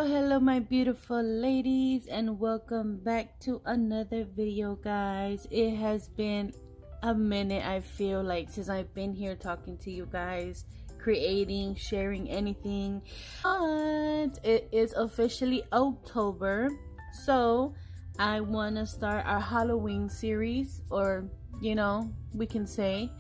Hello my beautiful ladies, and welcome back to another video, guys. It has been a minute, I feel like, since I've been here talking to you guys, creating, sharing anything. But it is officially October, so I want to start our Halloween series, or we can say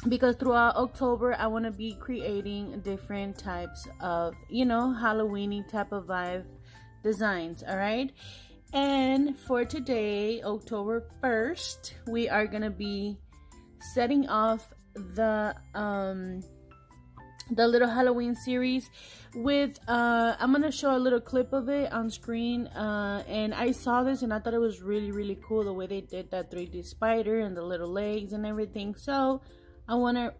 because throughout October I want to be creating different types of Halloweeny type of vibe designs. All right, and for today, October 1st, we are gonna be setting off the little Halloween series with I'm gonna show a little clip of it on screen, and I saw this and I thought it was really cool the way they did that 3D spider and the little legs and everything. So I want to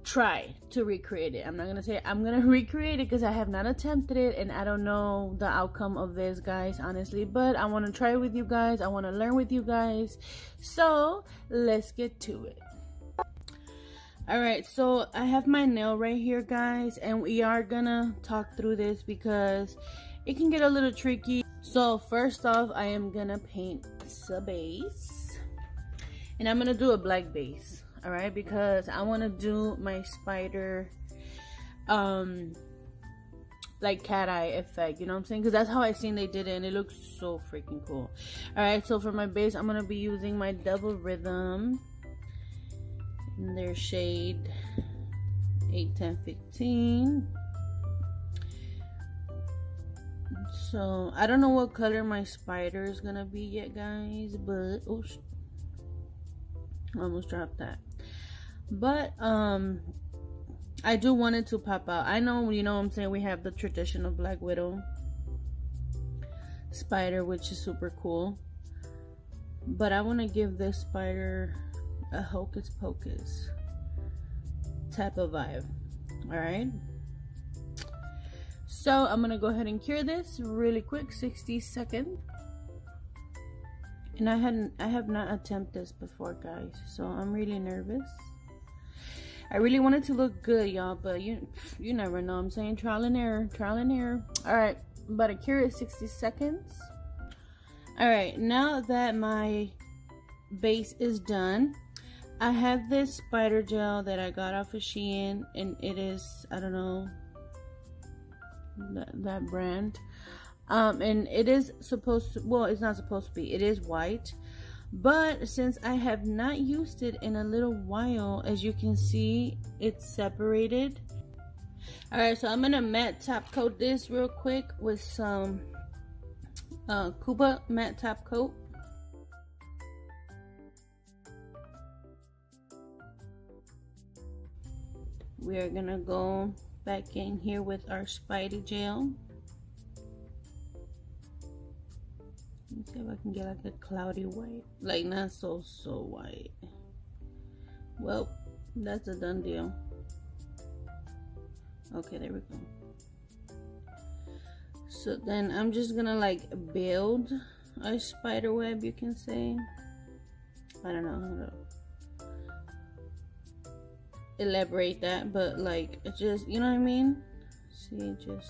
try to recreate it. I'm not gonna say I'm gonna recreate it because I have not attempted it and I don't know the outcome of this, guys, honestly, but I want to try it with you guys. I want to learn with you guys, so let's get to it. All right, so I have my nail right here, guys, and we are gonna talk through this because it can get a little tricky. So first off, I am gonna paint the base, and I'm gonna do a black base. All right, because I want to do my spider like cat eye effect, you know what I'm saying, because that's how I seen they did it and it looks so freaking cool. All right, so for my base, I'm gonna be using my Double Rhythm in their shade 8, 10, 15. So I don't know what color my spider is gonna be yet, guys, but oh, I almost dropped that. But I do want it to pop out. I know, what I'm saying, we have the traditional Black Widow spider, which is super cool, but I want to give this spider a hocus pocus type of vibe. All right, so I'm gonna go ahead and cure this really quick, 60 seconds. And I have not attempted this before, guys, so I'm really nervous. I really want it to look good, y'all, but you never know. I'm saying trial and error. All right, about to cure it 60 seconds. All right, now that my base is done, I have this spider gel that I got off of Shein, and it is, I don't know that brand. And it is supposed to, well, it's not supposed to be, it is white, but since I have not used it in a little while, as you can see, it's separated. All right, so I'm gonna matte top coat this real quick with some Kuba matte top coat. We are gonna go back in here with our Spidey gel. Let's see if I can get like a cloudy white, like not so white. Well, that's a done deal. Okay, there we go. So then I'm just gonna like build a spider web, you can say. I don't know how to elaborate that, but like it's just, you know what I mean? See, just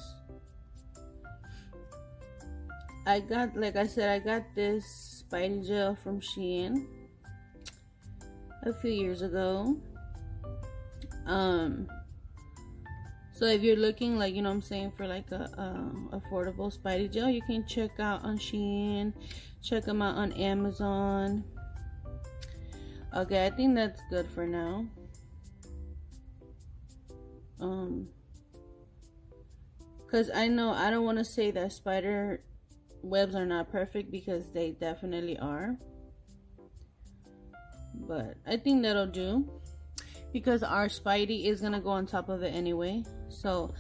I got, like I said, I got this Spidey gel from Shein a few years ago. So if you're looking, like, you know what I'm saying, for like a affordable Spidey gel, you can check out on Shein, check them out on Amazon. Okay, I think that's good for now. Because I know I don't want to say that spider webs are not perfect, because they definitely are, but I think that'll do because our Spidey is gonna go on top of it anyway. So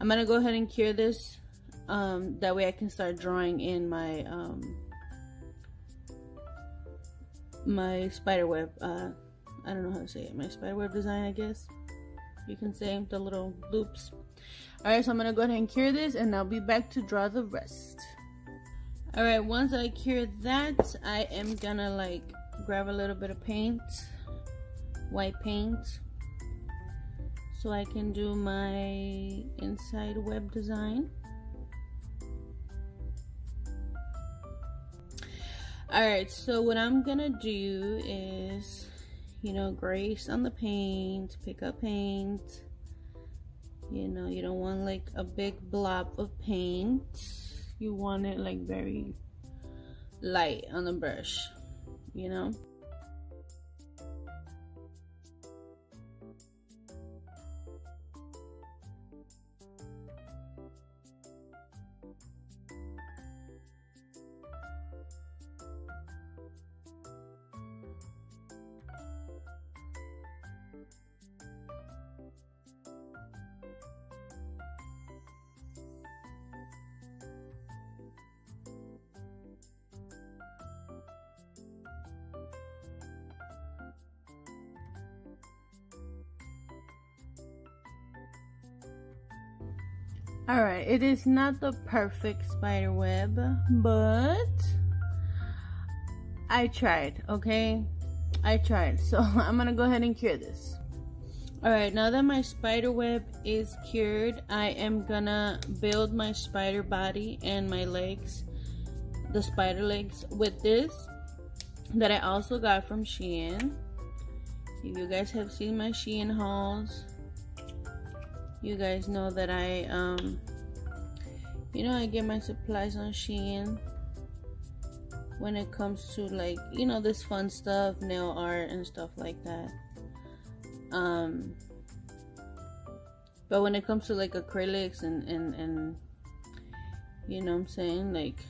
I'm gonna go ahead and cure this, that way I can start drawing in my my spider web, I don't know how to say it, my spider web design, I guess you can say, the little loops. All right, so I'm gonna go ahead and cure this and I'll be back to draw the rest. All right, once I cure that, I am gonna like grab a little bit of paint, white paint, so I can do my inside web design. Alright, so what I'm gonna do is, you know, grace on the paint, pick up paint. You know, you don't want like a big blob of paint. You want it like very light on the brush, you know. Alright, it is not the perfect spider web, but I tried, okay? I tried, so I'm gonna go ahead and cure this. Alright, now that my spider web is cured, I am gonna build my spider body and my legs, the spider legs, with this that I also got from Shein. If you guys have seen my Shein hauls, you guys know that I you know, I get my supplies on Shein when it comes to, like, you know, this fun stuff, nail art and stuff like that. But when it comes to like acrylics and you know what I'm saying, like,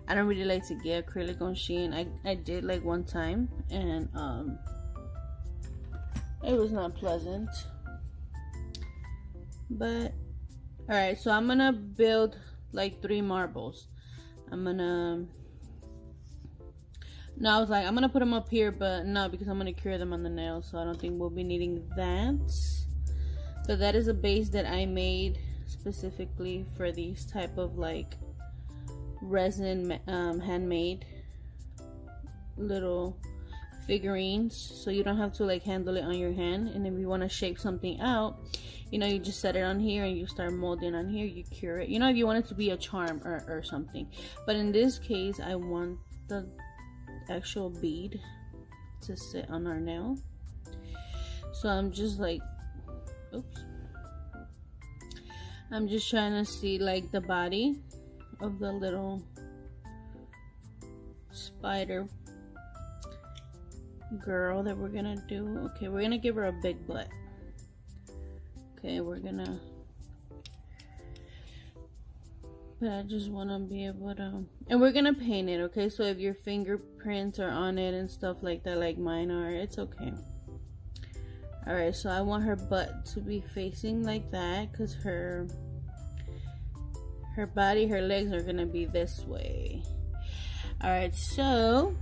I don't really like to get acrylic on Shein. I did like one time, and it was not pleasant. But alright, so I'm gonna build like 3 marbles. No, I was like, I'm gonna put them up here, but no, because I'm gonna cure them on the nails, so I don't think we'll be needing that. But that is a base that I made specifically for these type of like resin handmade little figurines, so you don't have to like handle it on your hand. And if you want to shape something out, you know, you just set it on here and you start molding on here, you cure it, you know, if you want it to be a charm or something. But in this case, I want the actual bead to sit on our nail, so I'm just like, oops, I'm just trying to see like the body of the little spider girl that we're gonna do. Okay, we're gonna give her a big butt. Okay, we're gonna, but I just want to be able to, and we're gonna paint it, okay? So if your fingerprints are on it and stuff like that, like mine are, it's okay. Alright, so I want her butt to be facing like that, because her body, her legs are gonna be this way. Alright, so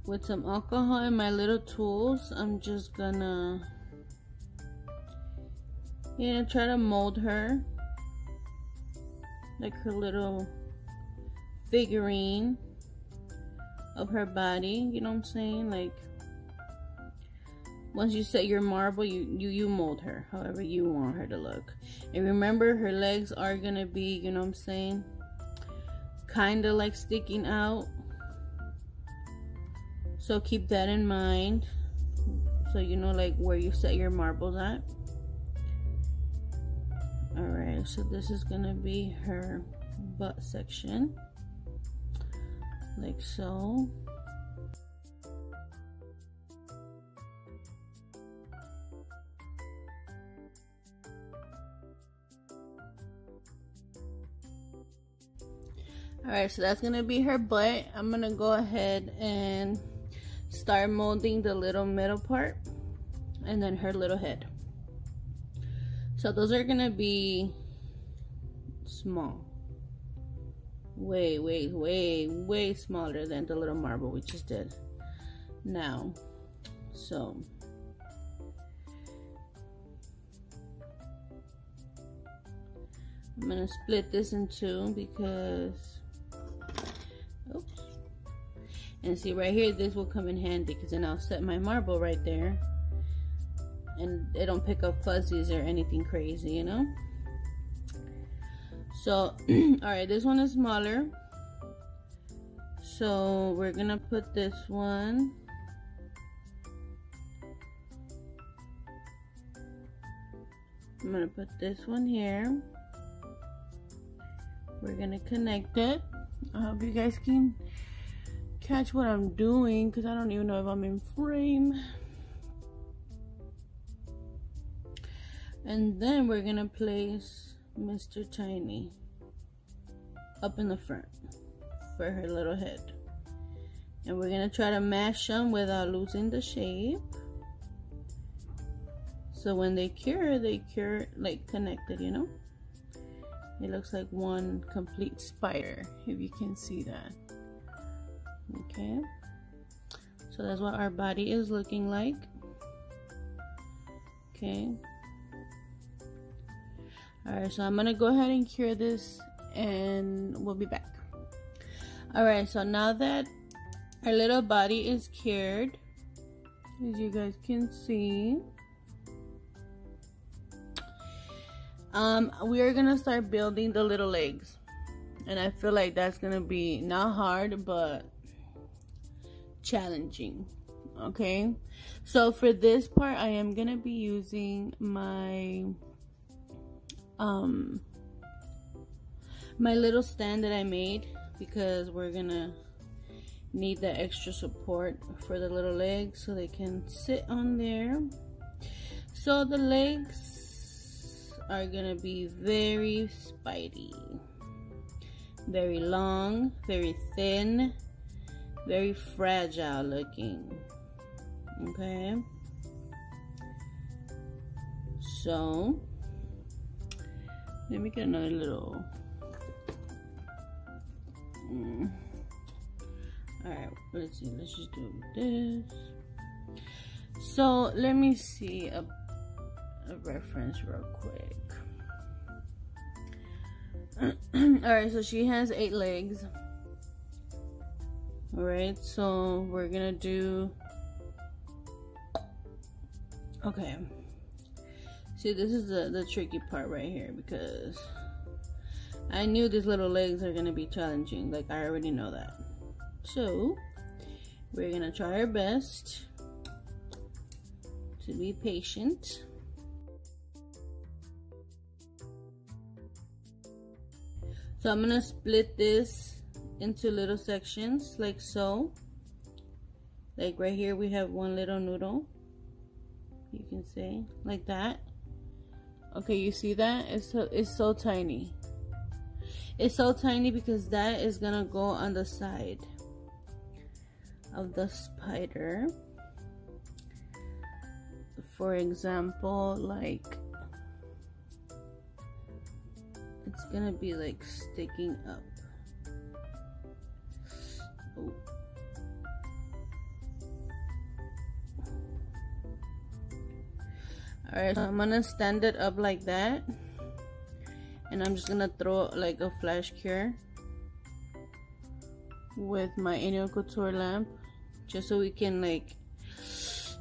with some alcohol and my little tools, I'm just gonna, you know, try to mold her like her little figurine of her body, you know what I'm saying? Like, once you set your marble, you mold her however you want her to look. And remember, her legs are gonna be, you know what I'm saying, kind of like sticking out, so keep that in mind, so you know like where you set your marbles at. Alright, so this is gonna be her butt section, like so. Alright, so that's gonna be her butt. I'm gonna go ahead and start molding the little middle part and then her little head. So those are gonna be small, way smaller than the little marble we just did now. So I'm gonna split this in two because, oops. And see right here, this will come in handy because then I'll set my marble right there and it don't pick up fuzzies or anything crazy, you know. So all right, this one is smaller, so we're gonna put this one I'm gonna put this one here. We're gonna connect it. I hope you guys can catch what I'm doing because I don't even know if I'm in frame. And then we're gonna place Mr. Tiny up in the front for her little head. And we're gonna try to mash them without losing the shape. So when they cure like connected, you know? It looks like one complete spider, if you can see that. Okay. So that's what our body is looking like. Okay. Alright, so I'm gonna go ahead and cure this and we'll be back. Alright, so now that our little body is cured, as you guys can see, we are gonna start building the little legs, and I feel like that's gonna be not hard but challenging. Okay, so for this part I am gonna be using my my little stand that I made because we're gonna need the extra support for the little legs so they can sit on there. So the legs are gonna be very spidey, very long, very thin, very fragile looking. Okay, so let me get another little alright, let's see, let's just do this. So let me see a reference real quick. Alright, so she has 8 legs. Alright, so we're gonna do, okay, see, this is the tricky part right here because I knew these little legs are gonna be challenging, like I already know that. So we're gonna try our best to be patient. So I'm gonna split this into little sections like so. Like right here we have one little noodle, you can say, like that. Okay, you see that? It's so tiny. It's so tiny because that is gonna go on the side of the spider. For example, like it's gonna be like sticking up. Oh. Alright, so I'm gonna stand it up like that, and I'm just gonna throw like a flash cure with my Inyo Couture lamp, just so we can like,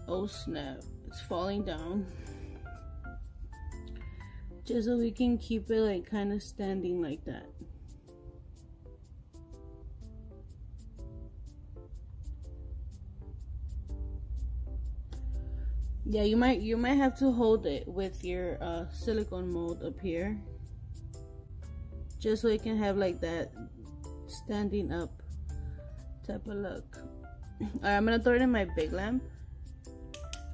oh snap, it's falling down, just so we can keep it like kind of standing like that. Yeah, you might have to hold it with your silicone mold up here, just so it can have like that standing up type of look. Alright, I'm gonna throw it in my big lamp.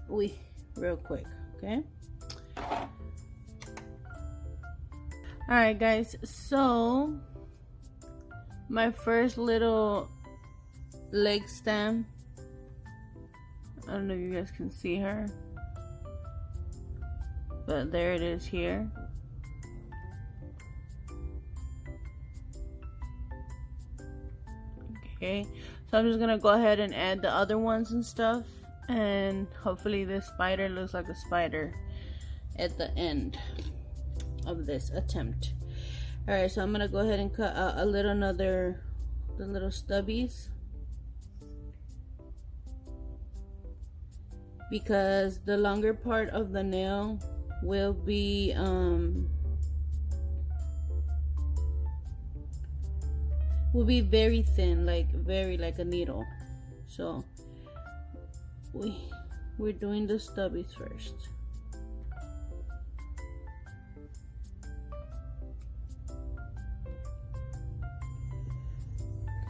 Real quick, okay? Alright guys, so my first little leg stem, I don't know if you guys can see her, but there it is here. Okay, so I'm just gonna go ahead and add the other ones and stuff, and hopefully this spider looks like a spider at the end of this attempt. Alright, so I'm gonna go ahead and cut out the little stubbies because the longer part of the nail will be very thin, like a needle. So we're doing the stubbies first.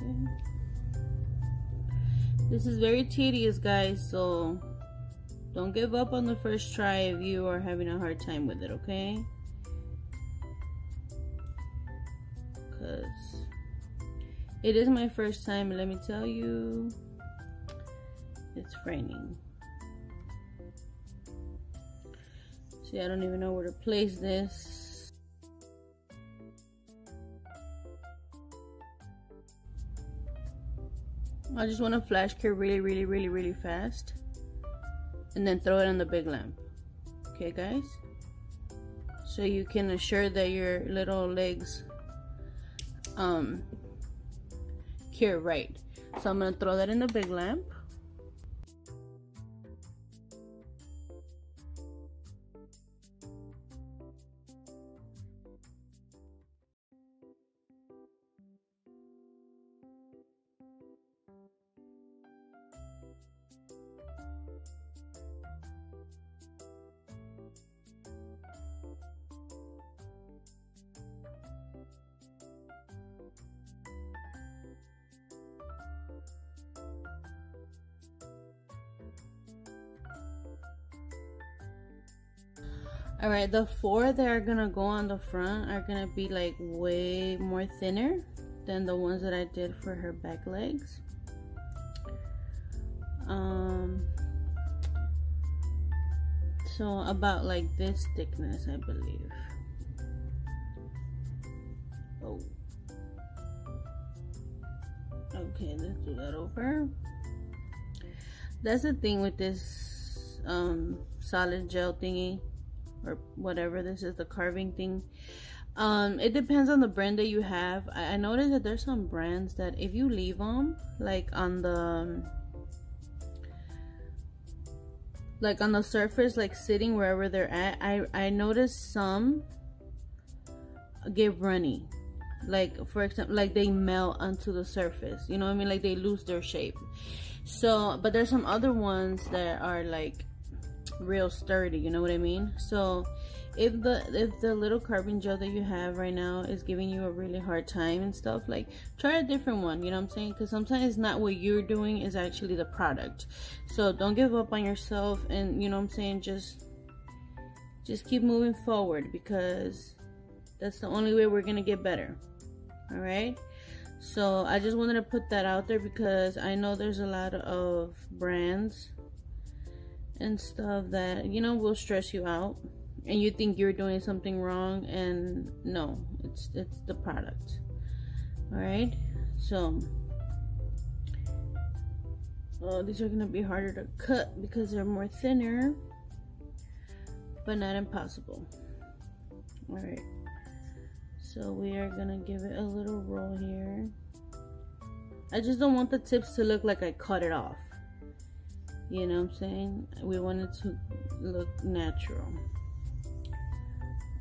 Okay. This is very tedious, guys, so don't give up on the first try if you are having a hard time with it, okay? Because it is my first time, and let me tell you, it's frightening. See, I don't even know where to place this. I just want to flash cure really fast, and then throw it on the big lamp. Okay, guys? So you can assure that your little legs cure right. So I'm gonna throw that in the big lamp. All right, the 4 that are gonna go on the front are gonna be like way more thinner than the ones that I did for her back legs. So about like this thickness, I believe. Oh, okay, let's do that over. That's the thing with this solid gel thingy, or whatever this is, the carving thing. It depends on the brand that you have. I noticed that there's some brands that if you leave them like on the surface, like sitting wherever they're at, I noticed some get runny, like for example, like they melt onto the surface, you know what I mean, like they lose their shape. So but there's some other ones that are like real sturdy, you know what I mean? So if the little carving gel that you have right now is giving you a really hard time and stuff, like try a different one, you know what I'm saying? Because sometimes it's not what you're doing, is actually the product. So don't give up on yourself, and you know what I'm saying, just keep moving forward, because that's the only way we're gonna get better. All right, so I just wanted to put that out there because I know there's a lot of brands and stuff that, you know, will stress you out and you think you're doing something wrong, and no, it's the product. All right, so these are gonna be harder to cut because they're more thinner, but not impossible. All right, so we are gonna give it a little roll here. I just don't want the tips to look like I cut it off, you know what I'm saying? We want it to look natural.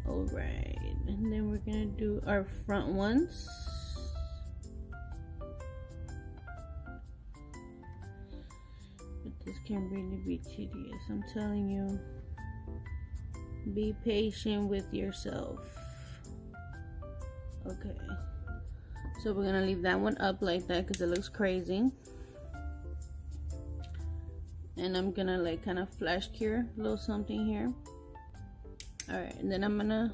All right, and then we're gonna do our front ones. But this can really be tedious, I'm telling you. Be patient with yourself. Okay, so we're gonna leave that one up like that because it looks crazy. And I'm gonna like kind of flash cure a little something here. All right, and then I'm gonna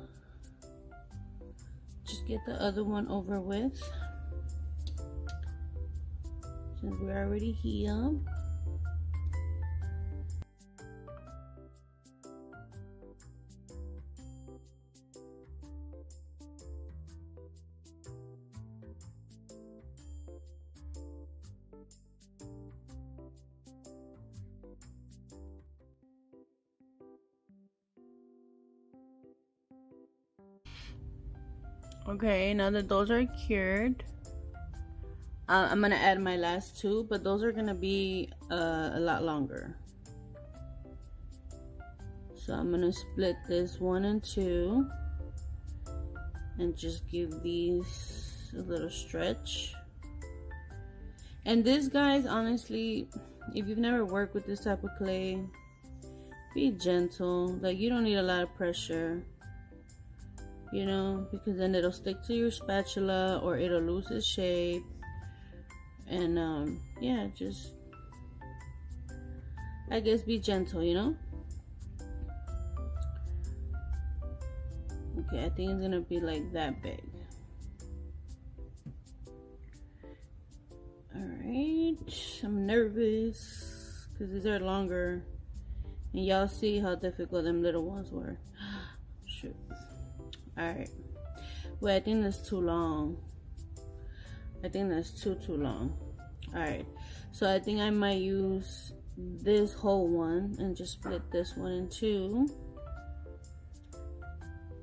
just get the other one over with since we're already here. Okay, now that those are cured, I'm gonna add my last 2, but those are gonna be a lot longer. So I'm gonna split this 1 and 2 and just give these a little stretch. And this, guys, honestly, if you've never worked with this type of clay, be gentle. Like, you don't need a lot of pressure, you know, because then it'll stick to your spatula or it'll lose its shape. And yeah, just, I guess, be gentle, you know. Okay, I think it's gonna be like that big. Alright, I'm nervous because these are longer, and y'all see how difficult them little ones were. Shoot. Alright, wait, I think that's too long. I think that's too long. Alright, so I think I might use this whole one and just split this 1 in 2,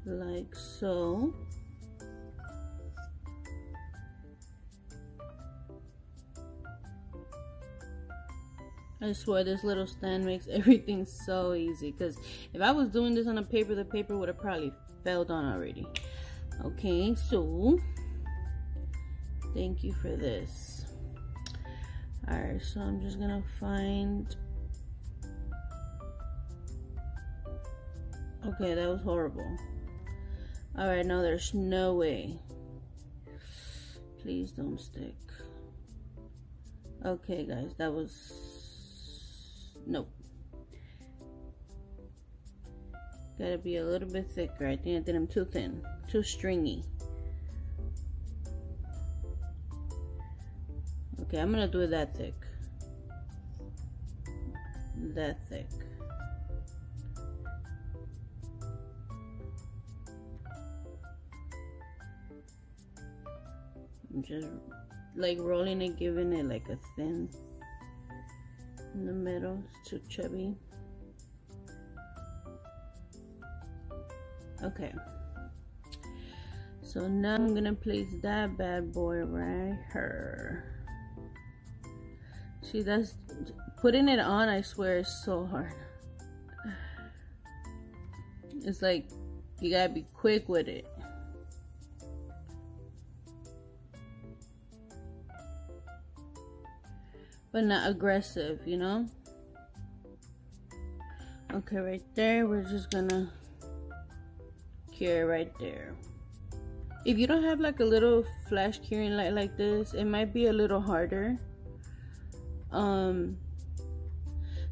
like so. I swear this little stand makes everything so easy, because if I was doing this on a paper, the paper would have probably fell down already. Okay, so thank you for this. Alright, so I'm just gonna find, okay, that was horrible. Alright, no, there's no way. Please don't stick. Okay, guys, that was, nope. Gotta be a little bit thicker. I think I did them too thin, too stringy. Okay, I'm gonna do it that thick. That thick. I'm just like rolling it, giving it like a thin in the middle. It's too chubby. Okay, so now I'm gonna place that bad boy right here. See, that's, putting it on, I swear, is so hard. It's like you gotta be quick with it. But not aggressive, you know? Okay, right there, we're just gonna cure right there. If you don't have like a little flash curing light like this, it might be a little harder.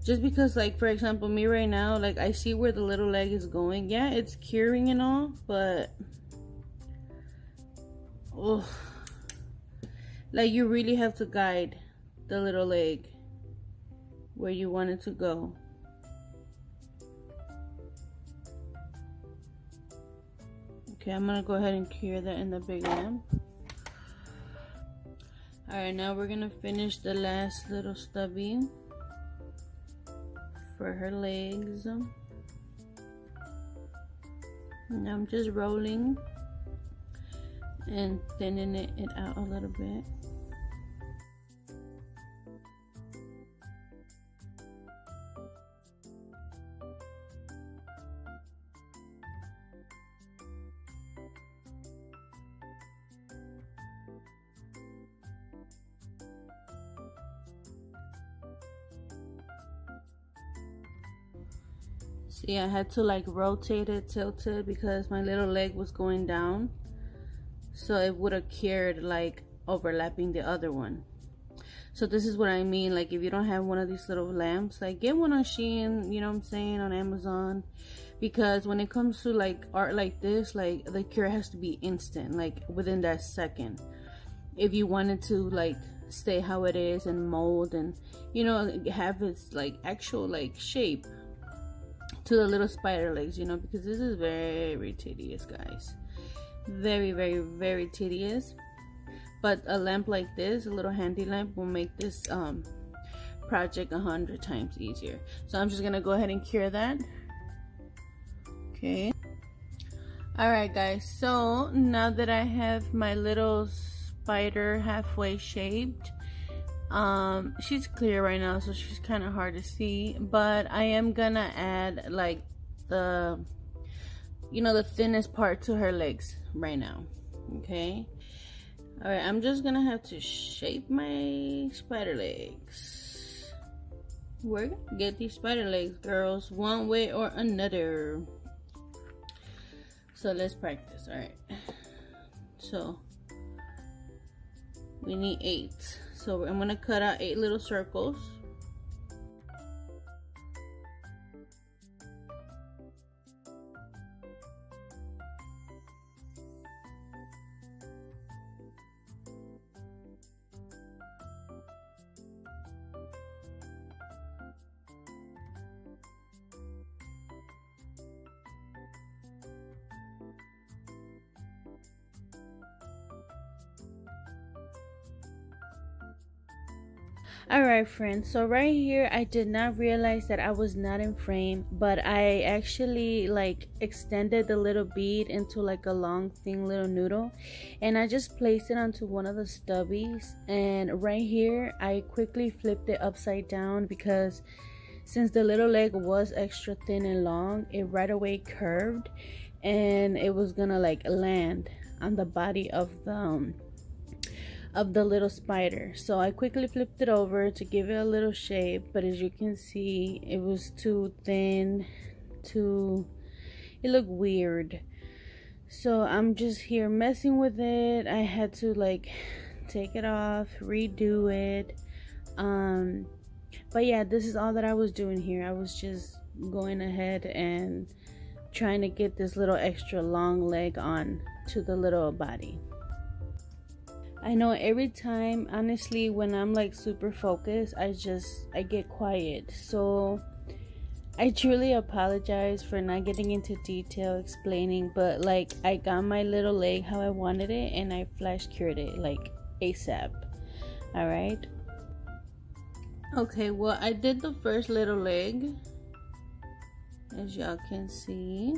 Just because, like, for example, me right now, like, I see where the little leg is going. Yeah, it's curing and all, but oh, like, you really have to guide the little leg where you want it to go. Okay, I'm gonna go ahead and cure that in the big lamp. Alright, now we're gonna finish the last little stubby for her legs. Now I'm just rolling and thinning it out a little bit. See, I had to like rotate it, tilt it, because my little leg was going down, so it would have cured like overlapping the other one. So this is what I mean, like, if you don't have one of these little lamps, like, get one on Shein, you know what I'm saying, on Amazon, because when it comes to like art like this, like, the cure has to be instant, like within that second. If you wanted to like stay how it is and mold and, you know, have its like actual like shape to the little spider legs, you know, because this is very tedious, guys. Very, very, very tedious. But a lamp like this, a little handy lamp, will make this project 100 times easier. So I'm just gonna go ahead and cure that. Okay. Alright, guys, so now that I have my little spider halfway shaped, she's clear right now, so she's kind of hard to see, but I am gonna add like the, you know, the thinnest part to her legs right now. Okay. All right, I'm just gonna have to shape my spider legs. We're gonna get these spider legs, girls, one way or another. So let's practice. All right, so we need 8. So I'm gonna cut out 8 little circles. Alright friends, so right here I did not realize that I was not in frame, but I actually like extended the little bead into like a long thin little noodle, and I just placed it onto one of the stubbies, and right here I quickly flipped it upside down because since the little leg was extra thin and long, it right away curved and it was gonna like land on the body of the little spider. So I quickly flipped it over to give it a little shape, but as you can see, it was too thin, it looked weird. So I'm just here messing with it. I had to like take it off, redo it. But yeah, this is all that I was doing here. I was just going ahead and trying to get this little extra long leg on to the little body. I know every time, honestly, when I'm like super focused, I get quiet. So I truly apologize for not getting into detail explaining, but like I got my little leg how I wanted it and I flash cured it like ASAP. Alright. Okay, well I did the first little leg, as y'all can see.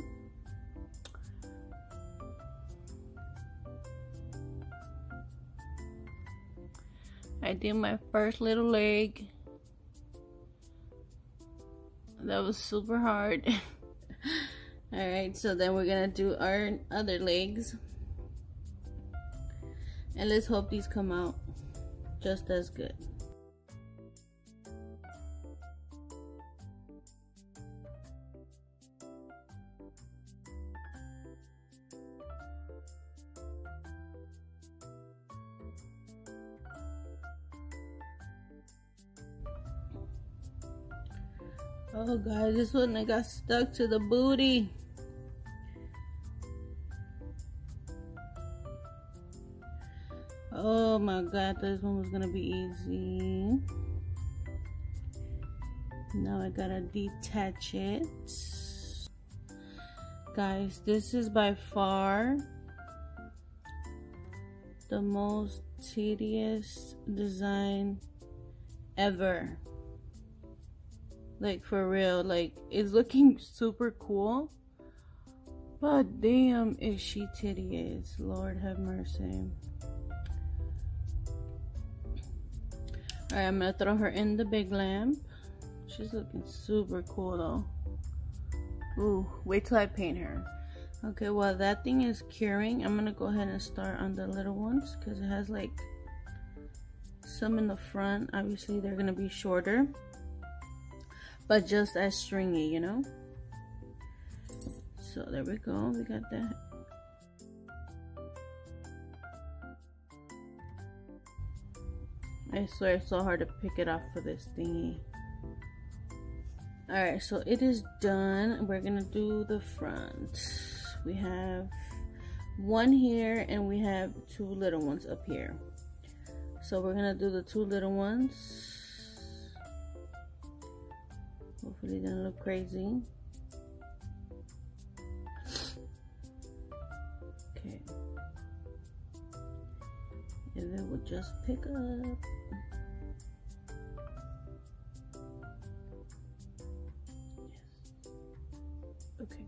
I did my first little leg. That was super hard. Alright, so then we're gonna do our other legs. And let's hope these come out just as good. Oh god, this one I got stuck to the booty. Oh my god, this one was gonna be easy. Now I gotta detach it. Guys, this is by far the most tedious design ever. Like for real, like it's looking super cool, but damn is she tedious. Lord have mercy. Alright, I'm gonna throw her in the big lamp. She's looking super cool though. Ooh, wait till I paint her. Okay, while that thing is curing, I'm gonna go ahead and start on the little ones because it has like some in the front. Obviously they're gonna be shorter, but just as stringy, you know. So there we go, we got that. I swear it's so hard to pick it off for this thingy. Alright, so it is done. We're gonna do the front. We have one here and we have 2 little ones up here. So we're gonna do the 2 little ones. Hopefully it doesn't look crazy. Okay. And then we'll just pick up. Yes. Okay.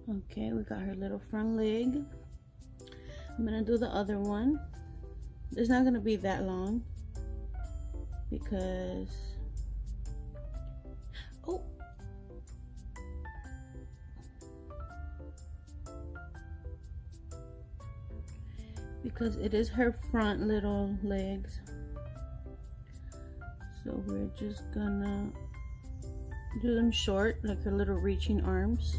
Okay, we got her little front leg. I'm gonna do the other one. It's not gonna be that long because it is her front little legs. So we're just gonna do them short, like her little reaching arms.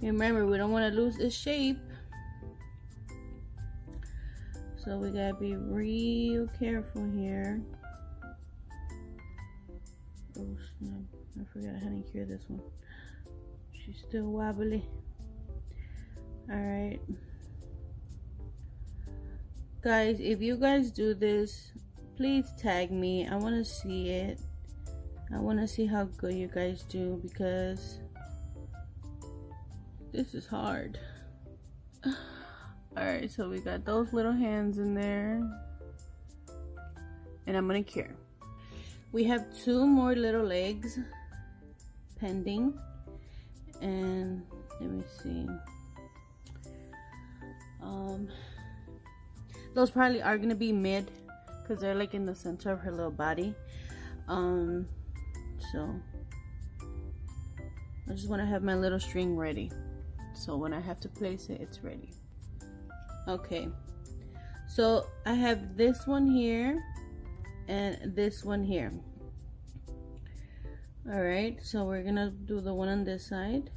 Remember, we don't want to lose its shape, so we gotta be real careful here. Oh snap, I forgot how to cure this one. She's still wobbly. Alright guys, if you guys do this, please tag me. I want to see it. I want to see how good you guys do, because this is hard. Alright, so we got those little hands in there, and I'm gonna cure. We have 2 more little legs pending, and let me see. Those probably are gonna be mid, because they're like in the center of her little body. So I just want to have my little string ready, so when I have to place it, it's ready. Okay, so I have this one here and this one here. All right, so we're gonna do the one on this side.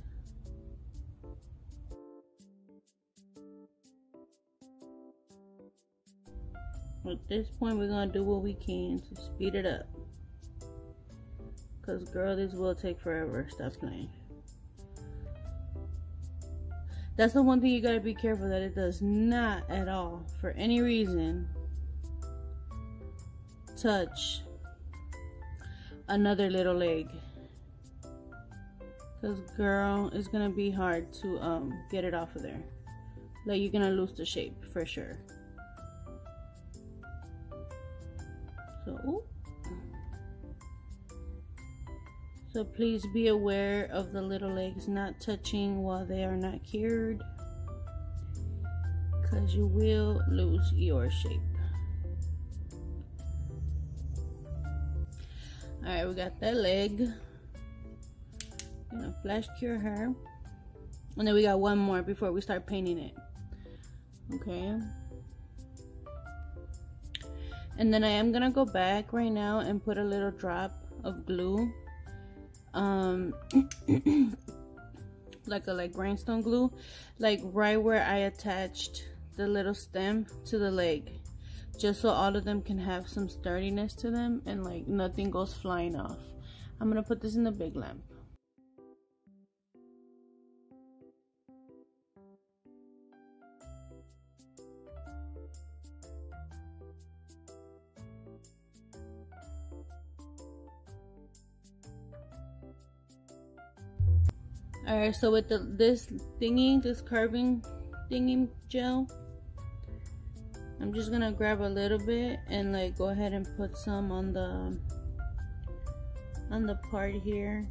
At this point, we're gonna do what we can to speed it up, because girl, this will take forever. Stop playing. That's the one thing you gotta be careful, that it does not at all, for any reason, touch another little leg, because girl, it's gonna be hard to get it off of there. Like, you're gonna lose the shape for sure. So please be aware of the little legs not touching while they are not cured, because you will lose your shape. Alright, we got that leg. Gonna flash cure her, and then we got one more before we start painting it. Okay. And then I am gonna go back right now and put a little drop of glue, like rhinestone glue, like right where I attached the little stem to the leg, just so all of them can have some sturdiness to them and like nothing goes flying off. I'm gonna put this in the big lamp. Alright, so with this carving thingy gel, I'm just gonna grab a little bit and like go ahead and put some on the part here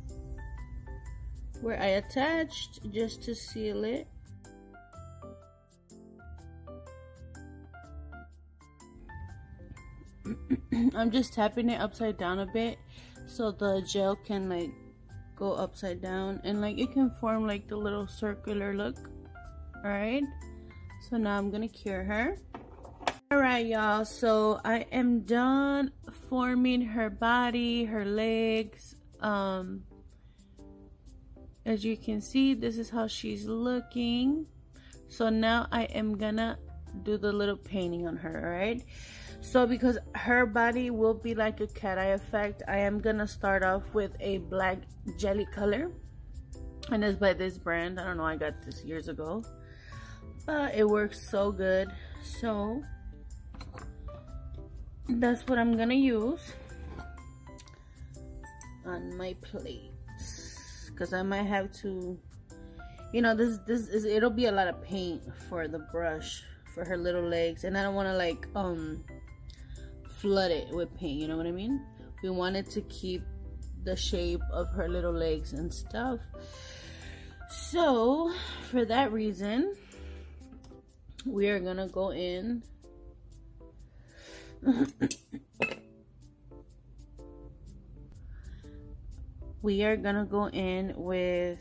where I attached, just to seal it. I'm just tapping it upside down a bit so the gel can like go upside down, and like it can form like the little circular look. All right, so now I'm gonna cure her. All right, y'all, so I am done forming her body, her legs. As you can see, this is how she's looking. So now I am gonna do the little painting on her. All right, so because her body will be like a cat eye effect, I am gonna start off with a black jelly color, and it's by this brand. I don't know, I got this years ago, but it works so good. So that's what I'm gonna use on my plates, because I might have to, you know, it'll be a lot of paint for the brush for her little legs, and I don't want to like flood it with paint, you know what I mean? We wanted to keep the shape of her little legs and stuff. So for that reason, we are gonna go in with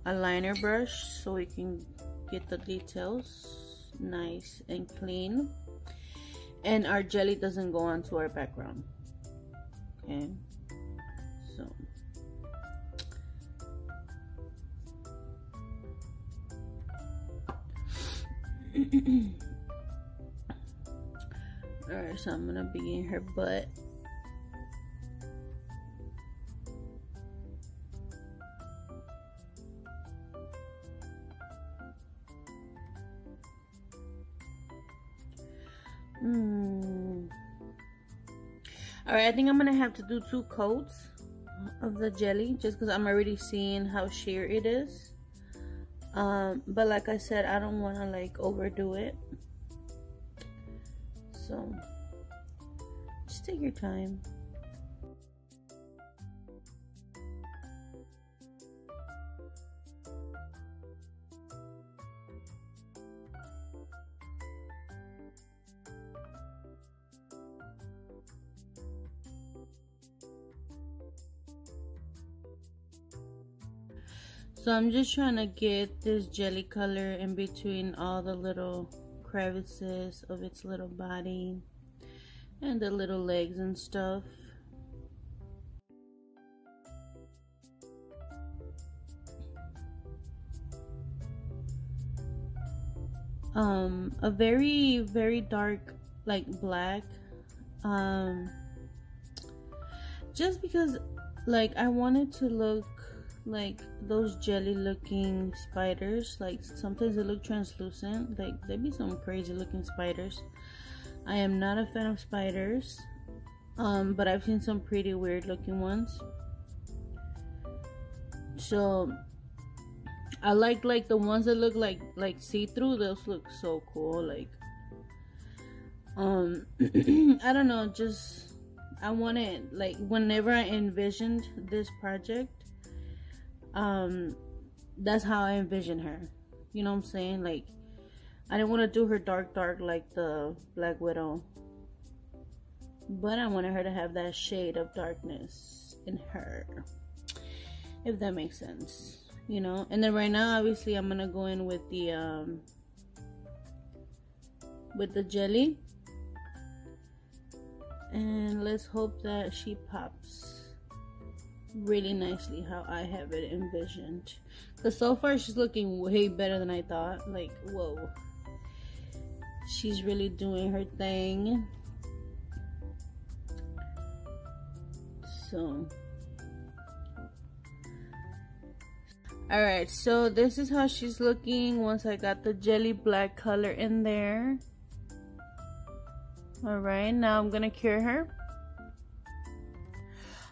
a liner brush so we can get the details nice and clean, and our jelly doesn't go onto our background. Okay, so alright, so I'm gonna begin her butt. Alright, I think I'm gonna have to do 2 coats of the jelly just because I'm already seeing how sheer it is. But like I said, I don't want to like overdo it, so just take your time. So I'm just trying to get this jelly color in between all the little crevices of its little body and the little legs and stuff. A very dark like black, just because like I wanted to look like those jelly looking spiders. Like sometimes they look translucent, like there be some crazy looking spiders. I am not a fan of spiders, but I've seen some pretty weird looking ones. So I like the ones that look like see-through. Those look so cool. Like I don't know, just I wanted, like, whenever I envisioned this project, that's how I envisioned her, you know what I'm saying? Like I didn't want to do her dark like the Black Widow, but I wanted her to have that shade of darkness in her, if that makes sense, you know. And then right now obviously I'm gonna go in with the jelly, and let's hope that she pops really nicely how I have it envisioned, because so far she's looking way better than I thought. Like, whoa, she's really doing her thing. So alright, so this is how she's looking once I got the jelly black color in there. Alright, now I'm gonna cure her.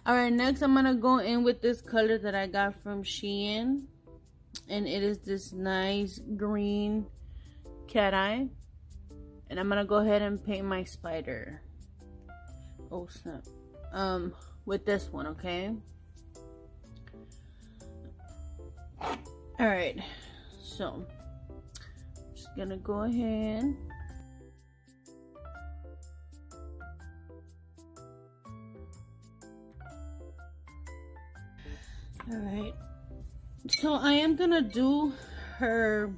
Alright, next I'm gonna go in with this color that I got from Shein, and it is this nice green cat eye, and I'm gonna go ahead and paint my spider. Oh snap. With this one, okay? Alright, so just gonna go ahead . Alright, so I am gonna do her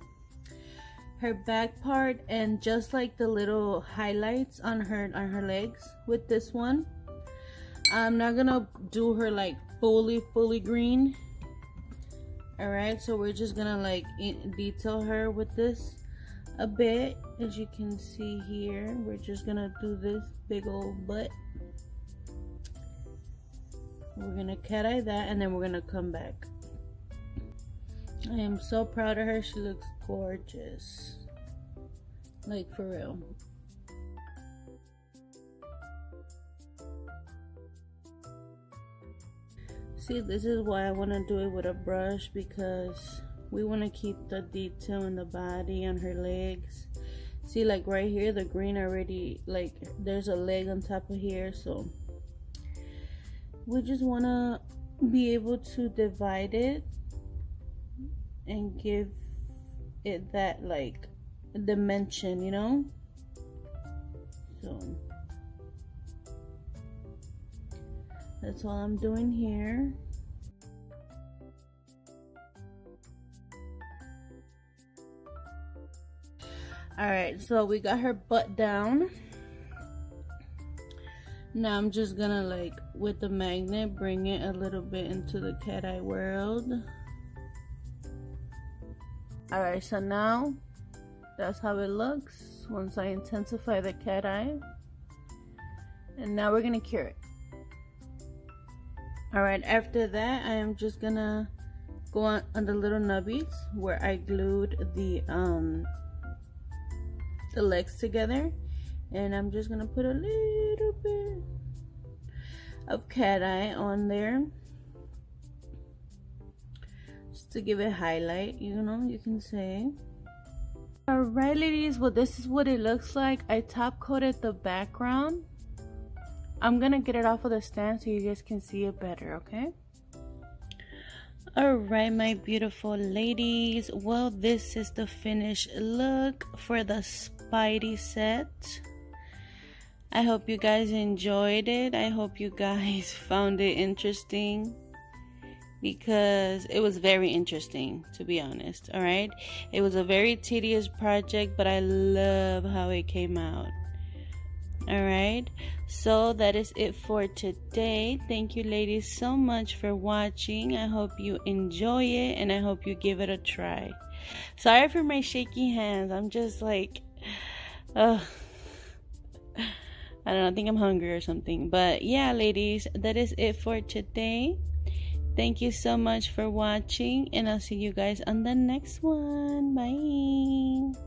back part and just like the little highlights on her legs with this one. I'm not gonna do her like fully green. Alright, so we're just gonna like detail her with this a bit. As you can see here, we're just gonna do this big old butt. We're gonna cat eye that, and then we're gonna come back. I am so proud of her. She looks gorgeous, like for real. See, this is why I want to do it with a brush, because we want to keep the detail in the body, on her legs, See, like right here, the green already, like there's a leg on top of here, so we just want to be able to divide it and give it that like dimension, you know. So that's all I'm doing here. Alright, so we got her butt down. Now I'm just gonna, like, with the magnet, bring it a little bit into the cat eye world. Alright, so now that's how it looks once I intensify the cat eye. And now we're gonna cure it. Alright, after that I am just gonna go on the little nubbies where I glued the legs together, and I'm just gonna put a little bit of cat eye on there just to give it highlight, you know, you can say. Alright ladies, well this is what it looks like. I top coated the background. I'm gonna get it off of the stand so you guys can see it better, okay? Alright my beautiful ladies, well this is the finished look for the Spidey set. I hope you guys enjoyed it. I hope you guys found it interesting, because it was very interesting, to be honest. Alright, it was a very tedious project, but I love how it came out. Alright, so that is it for today. Thank you ladies so much for watching. I hope you enjoy it, and I hope you give it a try. Sorry for my shaky hands. I'm just like I don't know, I think I'm hungry or something. But yeah ladies, that is it for today. Thank you so much for watching, and I'll see you guys on the next one. Bye.